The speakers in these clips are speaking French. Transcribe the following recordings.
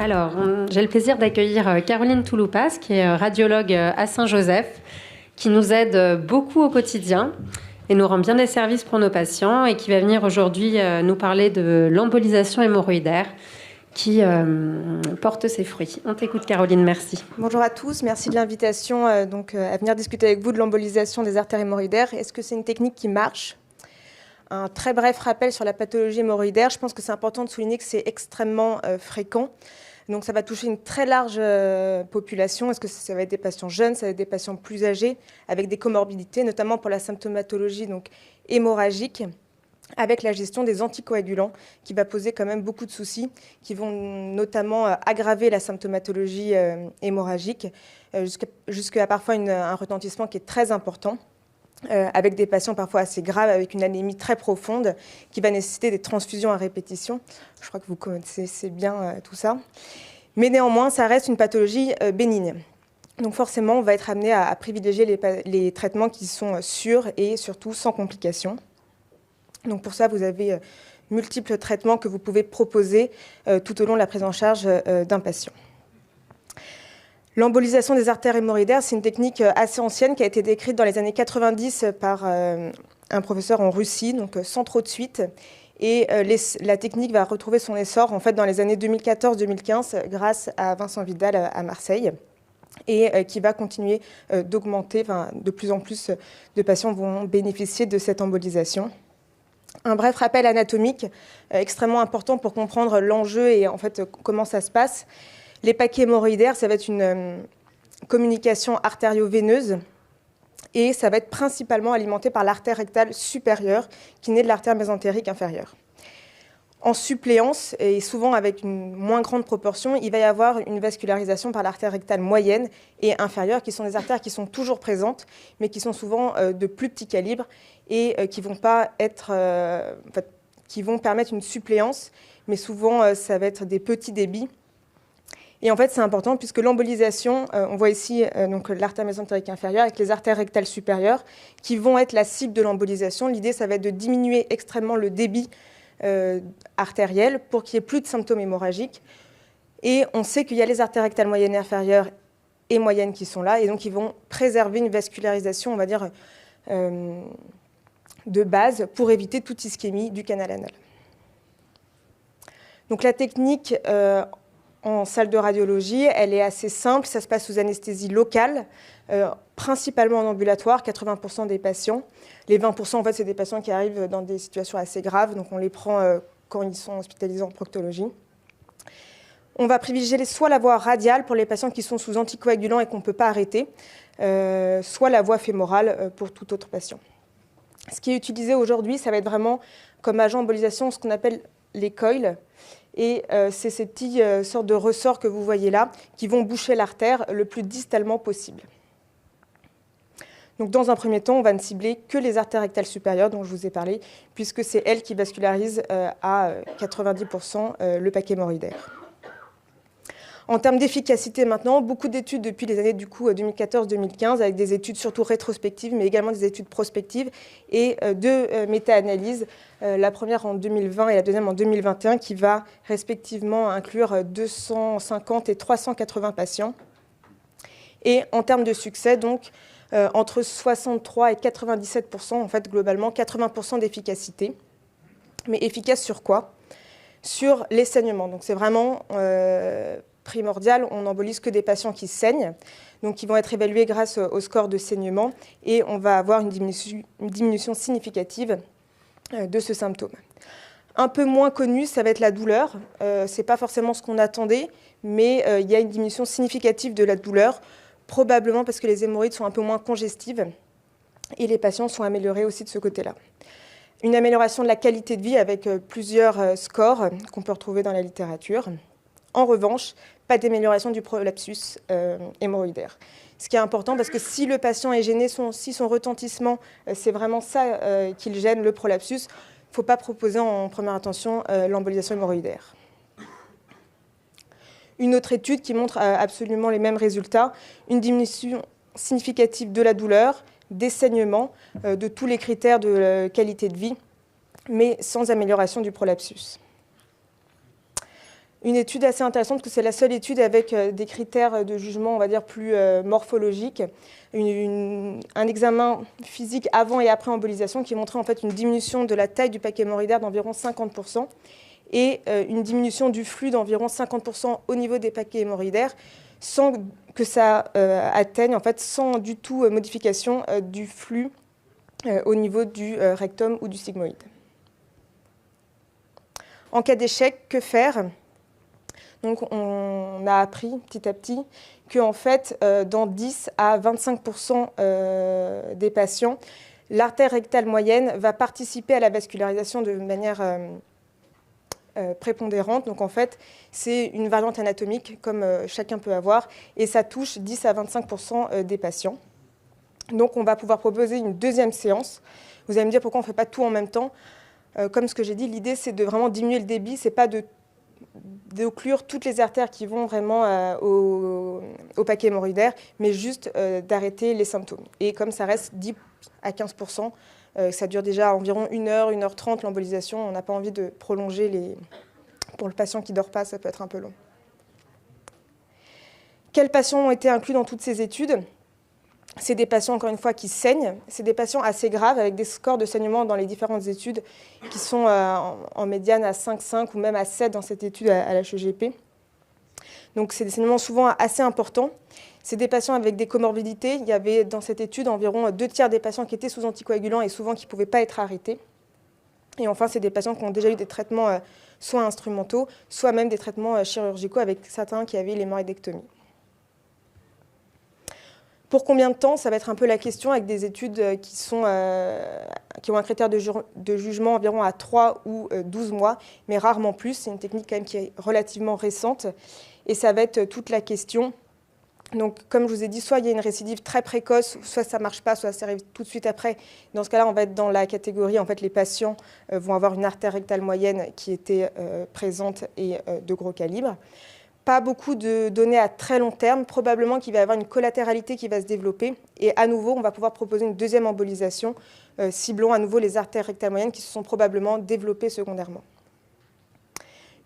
J'ai le plaisir d'accueillir Caroline Touloupas, qui est radiologue à Saint-Joseph, qui nous aide beaucoup au quotidien et nous rend bien des services pour nos patients et qui va venir aujourd'hui nous parler de l'embolisation hémorroïdaire qui porte ses fruits. On t'écoute, Caroline, merci. Bonjour à tous, merci de l'invitation à venir discuter avec vous de l'embolisation des artères hémorroïdaires. Est-ce que c'est une technique qui marche ? Un très bref rappel sur la pathologie hémorroïdaire. Je pense que c'est important de souligner que c'est extrêmement fréquent. Donc ça va toucher une très large population. Est-ce que ça va être des patients jeunes, ça va être des patients plus âgés, avec des comorbidités, notamment pour la symptomatologie hémorragique, avec la gestion des anticoagulants, qui va poser quand même beaucoup de soucis, qui vont notamment aggraver la symptomatologie hémorragique, jusqu'à parfois un retentissement qui est très important, avec des patients parfois assez graves, avec une anémie très profonde, qui va nécessiter des transfusions à répétition. Je crois que vous connaissez bien tout ça. Mais néanmoins, ça reste une pathologie bénigne. Donc forcément, on va être amené à privilégier les traitements qui sont sûrs et surtout sans complications. Donc pour ça, vous avez multiples traitements que vous pouvez proposer tout au long de la prise en charge d'un patient. L'embolisation des artères hémorroïdaires, c'est une technique assez ancienne qui a été décrite dans les années 90 par un professeur en Russie, donc sans trop de suite. Et la technique va retrouver son essor en fait, dans les années 2014-2015 grâce à Vincent Vidal à Marseille et qui va continuer d'augmenter. De plus en plus de patients vont bénéficier de cette embolisation. Un bref rappel anatomique extrêmement important pour comprendre l'enjeu et en fait, comment ça se passe. Les paquets hémorroïdaires, ça va être une communication artério-veineuse et ça va être principalement alimenté par l'artère rectale supérieure qui naît de l'artère mésentérique inférieure. En suppléance, et souvent avec une moins grande proportion, il va y avoir une vascularisation par l'artère rectale moyenne et inférieure, qui sont des artères qui sont toujours présentes, mais qui sont souvent de plus petit calibre et qui vont permettre une suppléance, mais souvent ça va être des petits débits. Et en fait, c'est important puisque l'embolisation, on voit ici l'artère mésentérique inférieure avec les artères rectales supérieures qui vont être la cible de l'embolisation. L'idée, ça va être de diminuer extrêmement le débit artériel pour qu'il n'y ait plus de symptômes hémorragiques. Et on sait qu'il y a les artères rectales moyennes et inférieures et moyennes qui sont là et donc ils vont préserver une vascularisation, on va dire, de base pour éviter toute ischémie du canal anal. Donc la technique en salle de radiologie, elle est assez simple, ça se passe sous anesthésie locale, principalement en ambulatoire, 80% des patients. Les 20%, en fait, c'est des patients qui arrivent dans des situations assez graves, donc on les prend quand ils sont hospitalisés en proctologie. On va privilégier soit la voie radiale pour les patients qui sont sous anticoagulants et qu'on ne peut pas arrêter, soit la voie fémorale pour tout autre patient. Ce qui est utilisé aujourd'hui, ça va être vraiment comme agent embolisation ce qu'on appelle les coils. Et c'est ces petits sortes de ressorts que vous voyez là qui vont boucher l'artère le plus distalement possible. Donc, dans un premier temps, on va ne cibler que les artères rectales supérieures dont je vous ai parlé, puisque c'est elles qui vascularisent à 90% le paquet hémorroïdaire. En termes d'efficacité maintenant, beaucoup d'études depuis les années 2014-2015, avec des études surtout rétrospectives, mais également des études prospectives, et deux méta-analyses, la première en 2020 et la deuxième en 2021, qui va respectivement inclure 250 et 380 patients. Et en termes de succès, donc, entre 63 et 97%, en fait, globalement, 80% d'efficacité. Mais efficace sur quoi ? Sur les saignements. Donc, c'est vraiment primordial, on n'embolise que des patients qui saignent, donc qui vont être évalués grâce au score de saignement, et on va avoir une diminution significative de ce symptôme. Un peu moins connu, ça va être la douleur. Ce n'est pas forcément ce qu'on attendait, mais il y a une diminution significative de la douleur, probablement parce que les hémorroïdes sont un peu moins congestives, et les patients sont améliorés aussi de ce côté-là. Une amélioration de la qualité de vie avec plusieurs scores qu'on peut retrouver dans la littérature. En revanche, pas d'amélioration du prolapsus hémorroïdaire. Ce qui est important parce que si le patient est gêné, si son retentissement, c'est vraiment ça qui le gêne, le prolapsus, il ne faut pas proposer en première intention l'embolisation hémorroïdaire. Une autre étude qui montre absolument les mêmes résultats, une diminution significative de la douleur, des saignements, de tous les critères de qualité de vie, mais sans amélioration du prolapsus. Une étude assez intéressante, parce que c'est la seule étude avec des critères de jugement, on va dire, plus morphologiques. Un examen physique avant et après embolisation qui montrait en fait une diminution de la taille du paquet hémorroïdaire d'environ 50% et une diminution du flux d'environ 50% au niveau des paquets hémorroïdaires, sans que ça atteigne, en fait, sans du tout modification du flux au niveau du rectum ou du sigmoïde. En cas d'échec, que faire ? Donc, on a appris petit à petit qu'en fait, dans 10 à 25% des patients, l'artère rectale moyenne va participer à la vascularisation de manière prépondérante. Donc, en fait, c'est une variante anatomique, comme chacun peut avoir, et ça touche 10 à 25% des patients. Donc, on va pouvoir proposer une deuxième séance. Vous allez me dire pourquoi on ne fait pas tout en même temps. Comme ce que j'ai dit, l'idée, c'est de vraiment diminuer le débit. Ce n'est pas d'occlure toutes les artères qui vont vraiment au paquet hémorroïdaire, mais juste d'arrêter les symptômes. Et comme ça reste 10 à 15%, ça dure déjà environ 1h, 1h30 l'embolisation, on n'a pas envie de prolonger pour le patient qui ne dort pas, ça peut être un peu long. Quels patients ont été inclus dans toutes ces études ? C'est des patients, encore une fois, qui saignent. C'est des patients assez graves, avec des scores de saignement dans les différentes études qui sont en médiane à 5,5 ou même à 7 dans cette étude à l'HEGP. Donc, c'est des saignements souvent assez importants. C'est des patients avec des comorbidités. Il y avait dans cette étude environ 2/3 des patients qui étaient sous anticoagulants et souvent qui ne pouvaient pas être arrêtés. Et enfin, c'est des patients qui ont déjà eu des traitements soit instrumentaux, soit même des traitements chirurgicaux, avec certains qui avaient l'hémorroïdectomie. Pour combien de temps ? Ça va être un peu la question, avec des études qui ont un critère de jugement environ à 3 ou 12 mois, mais rarement plus. C'est une technique quand même qui est relativement récente. Et ça va être toute la question. Donc, comme je vous ai dit, soit il y a une récidive très précoce, soit ça ne marche pas, soit ça arrive tout de suite après. Dans ce cas-là, on va être dans la catégorie, en fait, les patients vont avoir une artère rectale moyenne qui était présente et de gros calibre. Pas beaucoup de données à très long terme, probablement qu'il va y avoir une collatéralité qui va se développer. Et à nouveau, on va pouvoir proposer une deuxième embolisation, ciblant à nouveau les artères rectales moyennes qui se sont probablement développées secondairement.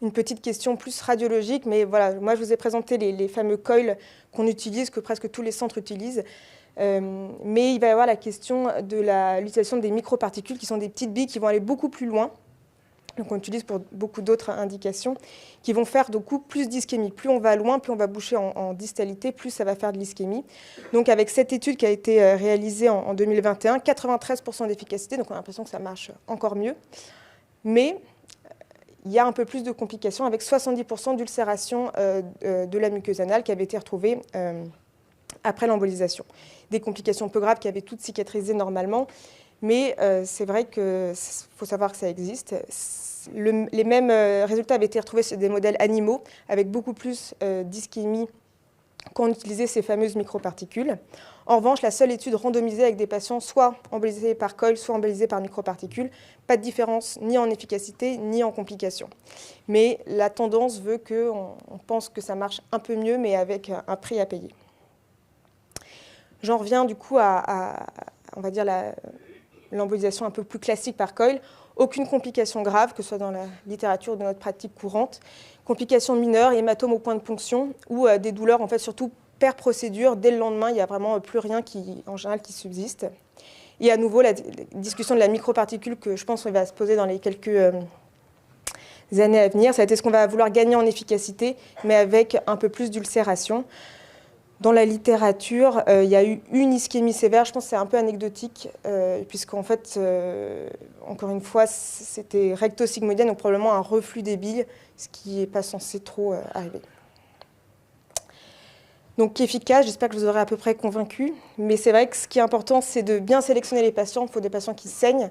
Une petite question plus radiologique, mais voilà, moi je vous ai présenté les fameux coils qu'on utilise, que presque tous les centres utilisent. Mais il va y avoir la question de l'utilisation des microparticules, qui sont des petites billes qui vont aller beaucoup plus loin. Donc on utilise pour beaucoup d'autres indications, qui vont faire du coup plus d'ischémie. Plus on va loin, plus on va boucher en distalité, plus ça va faire de l'ischémie. Donc avec cette étude qui a été réalisée en 2021, 93% d'efficacité, donc on a l'impression que ça marche encore mieux. Mais il y a un peu plus de complications, avec 70% d'ulcération de la muqueuse anale qui avait été retrouvée après l'embolisation. Des complications peu graves qui avaient toutes cicatrisé normalement. Mais c'est vrai qu'il faut savoir que ça existe. Les mêmes résultats avaient été retrouvés sur des modèles animaux, avec beaucoup plus d'ischémie quand on utilisait ces fameuses microparticules. En revanche, la seule étude randomisée avec des patients soit embolisés par coil, soit embolisés par microparticules, pas de différence ni en efficacité, ni en complications. Mais la tendance veut qu'on pense que ça marche un peu mieux, mais avec un prix à payer. J'en reviens du coup à on va dire, l'embolisation un peu plus classique par coil. Aucune complication grave, que ce soit dans la littérature ou dans notre pratique courante. Complications mineures, hématomes au point de ponction ou des douleurs, en fait, surtout per procédure. Dès le lendemain, il n'y a vraiment plus rien en général qui subsiste. Et à nouveau, la discussion de la microparticule que je pense qu'on va se poser dans les quelques années à venir, ça a été ce qu'on va vouloir gagner en efficacité, mais avec un peu plus d'ulcération. Dans la littérature, il y a eu une ischémie sévère. Je pense que c'est un peu anecdotique, puisqu'en fait, encore une fois, c'était recto-sigmoïdienne, donc probablement un reflux des billes, ce qui n'est pas censé trop arriver. Donc, efficace, j'espère que je vous aurai à peu près convaincu. Mais c'est vrai que ce qui est important, c'est de bien sélectionner les patients. Il faut des patients qui saignent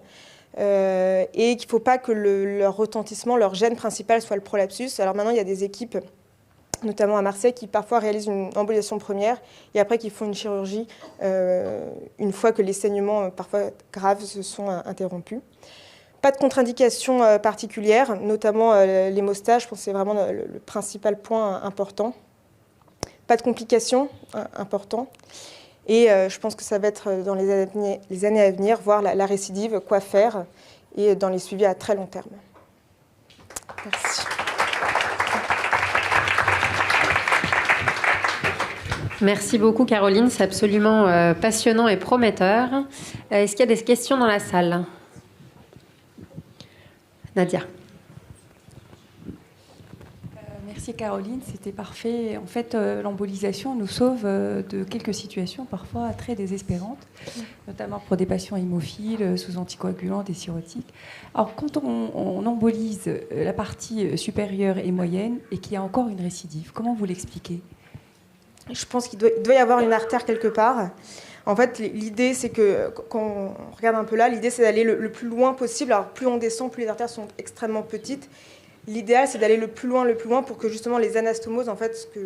et qu'il ne faut pas que leur retentissement, leur gêne principal soit le prolapsus. Alors maintenant, il y a des équipes, notamment à Marseille, qui parfois réalisent une embolisation première et après qui font une chirurgie une fois que les saignements parfois graves se sont interrompus. Pas de contre-indication particulière, notamment l'hémostase, je pense que c'est vraiment le principal point important. Pas de complications, important. Et je pense que ça va être dans les années à venir, voir la récidive, quoi faire, et dans les suivis à très long terme. Merci. Merci beaucoup Caroline, c'est absolument passionnant et prometteur. Est-ce qu'il y a des questions dans la salle? Nadia. Merci Caroline, c'était parfait. En fait, l'embolisation nous sauve de quelques situations parfois très désespérantes, notamment pour des patients hémophiles, sous anticoagulants, des cirrhotiques. Alors, quand on embolise la partie supérieure et moyenne et qu'il y a encore une récidive, comment vous l'expliquez? Je pense qu'il doit y avoir une artère quelque part. En fait, l'idée, c'est que, quand on regarde un peu là, l'idée, c'est d'aller le plus loin possible. Alors, plus on descend, plus les artères sont extrêmement petites. L'idéal, c'est d'aller le plus loin pour que justement les anastomoses, en fait, que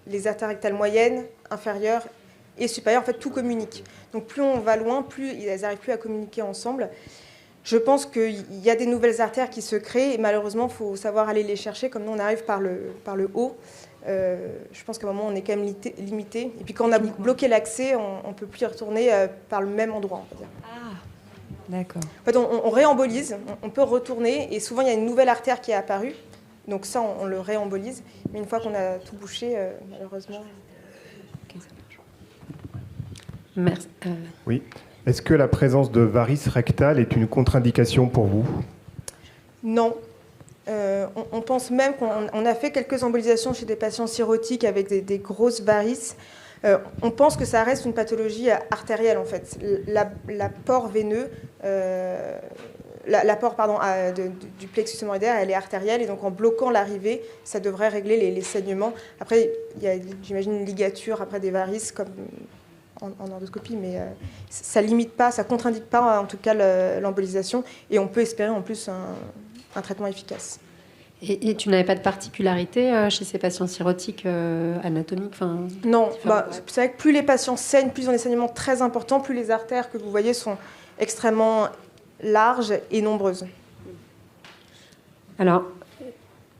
les artères rectales moyennes, inférieures et supérieures, en fait, tout communique. Donc plus on va loin, plus elles n'arrivent plus à communiquer ensemble. Je pense qu'il y a des nouvelles artères qui se créent et malheureusement, il faut savoir aller les chercher. Comme nous, on arrive par le haut. Je pense qu'à un moment, on est quand même limité. Et puis quand on a bloqué l'accès, on ne peut plus y retourner par le même endroit, on va dire. Ah, d'accord. En fait, on réembolise, on peut retourner, et souvent il y a une nouvelle artère qui est apparue, donc ça on le réembolise, mais une fois qu'on a tout bouché, malheureusement... Okay, ça marche. Merci. Oui. Est-ce que la présence de varices rectales est une contre-indication pour vous? Non. On pense même qu'on a fait quelques embolisations chez des patients cirrhotiques avec des grosses varices. On pense que ça reste une pathologie artérielle, en fait. L'apport veineux, l'apport du plexus hémorroïdaire, elle est artérielle, et donc en bloquant l'arrivée, ça devrait régler les saignements. Après, il y a, j'imagine, une ligature après des varices comme en endoscopie, mais ça limite pas, ça contre-indique pas en tout cas l'embolisation, et on peut espérer en plus un traitement efficace. Et tu n'avais pas de particularité chez ces patients cirrhotiques anatomiques? Non, c'est vrai que plus les patients saignent, plus ils ont des saignements très importants, plus les artères que vous voyez sont extrêmement larges et nombreuses. Alors,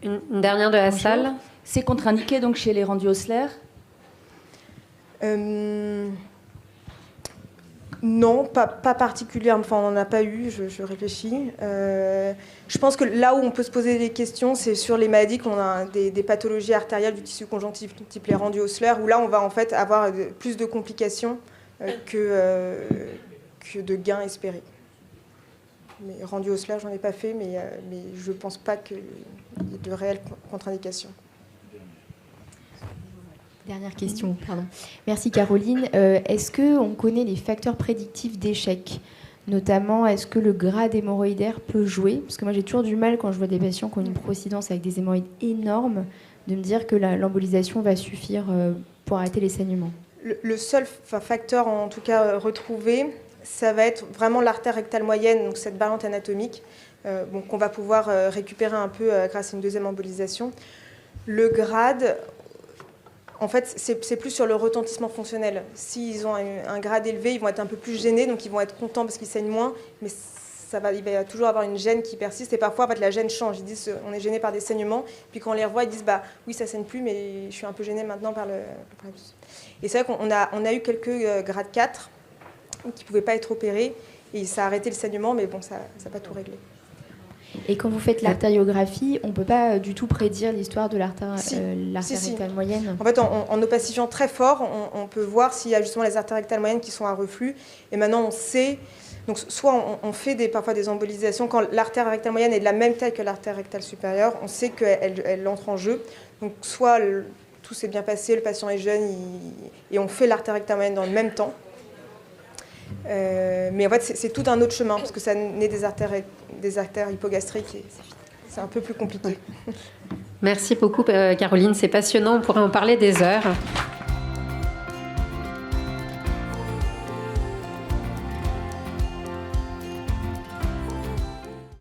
une dernière de la salle. C'est contre-indiqué donc chez les rendus osculaires? Non, pas particulièrement. Enfin, on n'en a pas eu, je réfléchis. Je pense que là où on peut se poser des questions, c'est sur les maladies qu'on a des pathologies artérielles du tissu conjonctif, type les rendus osculaires, où là, on va en fait avoir plus de complications que de gains espérés. Mais rendus osculaires, j'en ai pas fait, mais je ne pense pas qu'il y ait de réelles contre-indications. Dernière question, pardon. Merci Caroline. Est-ce qu'on connaît les facteurs prédictifs d'échec? Notamment, est-ce que le grade hémorroïdaire peut jouer? Parce que moi, j'ai toujours du mal, quand je vois des patients qui ont une procidence avec des hémorroïdes énormes, de me dire que l'embolisation va suffire pour arrêter les saignements. Le seul facteur, en tout cas retrouvé, ça va être vraiment l'artère rectale moyenne, donc cette variante anatomique, qu'on va pouvoir récupérer un peu grâce à une deuxième embolisation. Le grade... En fait, c'est plus sur le retentissement fonctionnel. S'ils ont un grade élevé, ils vont être un peu plus gênés, donc ils vont être contents parce qu'ils saignent moins, mais il va toujours avoir une gêne qui persiste, et parfois en fait, la gêne change. Ils disent on est gêné par des saignements, puis quand on les revoit, ils disent oui, ça saigne plus, mais je suis un peu gêné maintenant par le prépuce. Et c'est vrai qu'on a eu quelques grades 4 qui ne pouvaient pas être opérés, et ça a arrêté le saignement, mais bon, ça n'a pas tout réglé. Et quand vous faites l'artériographie, on ne peut pas du tout prédire l'histoire de l'artère rectale moyenne? En fait, en opacifiant très fort, on peut voir s'il y a justement les artères rectales moyennes qui sont à reflux. Et maintenant, on sait... Donc, soit on fait parfois des embolisations quand l'artère rectale moyenne est de la même taille que l'artère rectale supérieure, on sait qu'elle entre en jeu. Donc, soit tout s'est bien passé, le patient est jeune, et on fait l'artère rectale moyenne dans le même temps. Mais en fait, c'est tout un autre chemin, parce que ça naît des artères hypogastriques, et c'est un peu plus compliqué. Merci beaucoup, Caroline. C'est passionnant. On pourrait en parler des heures.